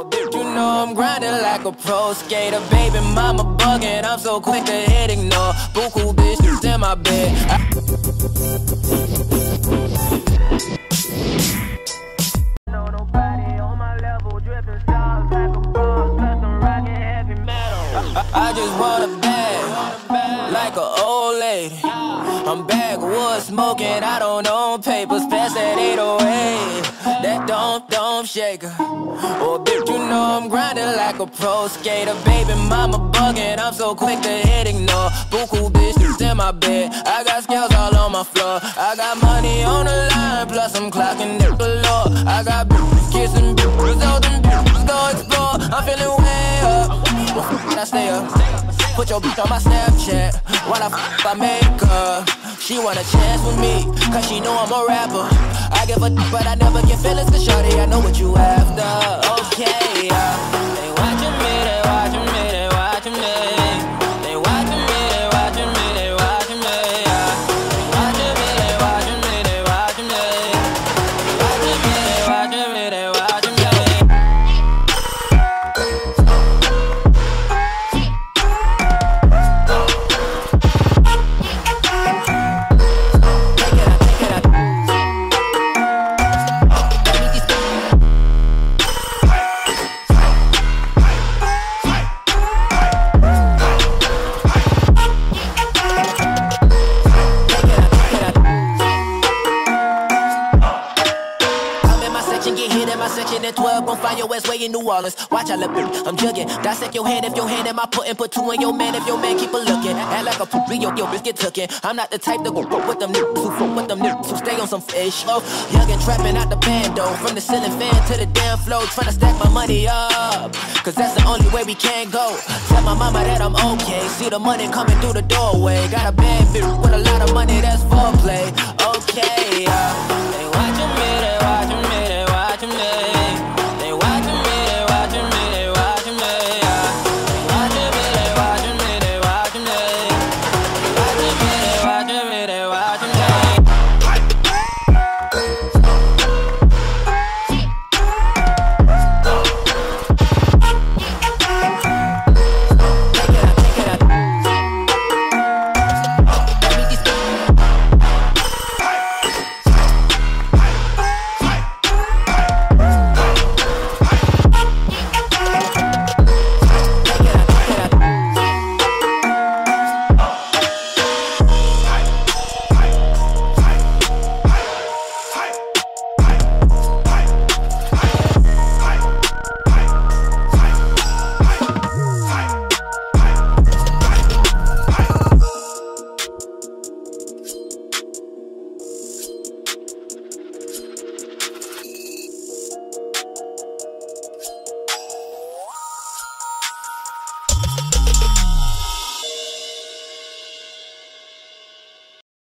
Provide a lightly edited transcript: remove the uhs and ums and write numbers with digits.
Oh, bitch, you know I'm grinding like a pro skater. Baby mama bugging, I'm so quick to hit ignore. Buku bitches in my bed. Know nobody on my level, dripping stars like a boss, plus I'm rocking heavy metal. I just want a bag, like an old lady. I'm backwoods smoking, I don't own papers, pass that 808. That don't shake her. Oh, bitch, you know I'm grinding like a pro skater. Baby mama bugging, I'm so quick to hit ignore. Buku bitches in my bed, I got scales all on my floor. I got money on the line, plus I'm clocking it below. I got bitches kissing bitches, all them bitches go explore. I'm feeling way up, I stay up. Put your bitch on my Snapchat while I make her. She want a chance with me, cause she know I'm a rapper. I give a but I never get feelings, cause shorty, I know what you after. Okay, they watching me, they watching me, they watching me. They watching me, they watching me, they watching me. They watching me, they watching me, they watching me. They watching me, they watching me, they watching me. At 12, gon' find your ass way in New Orleans. Watch out, bitch, I'm jugging. Dissect your hand if your hand in my pudding. Put two in your man if your man keep a looking. Act like a poopy, your bitch get tookin'. I'm not the type to go fuck with them niggas who fuck with them niggas who stay on some fish. Oh, young and trapping out the bando. From the ceiling fan to the damn floor. Tryna stack my money up, cause that's the only way we can go. Tell my mama that I'm okay. See the money coming through the doorway. Got a bad bitch with a lot of money, that's foreplay. Okay,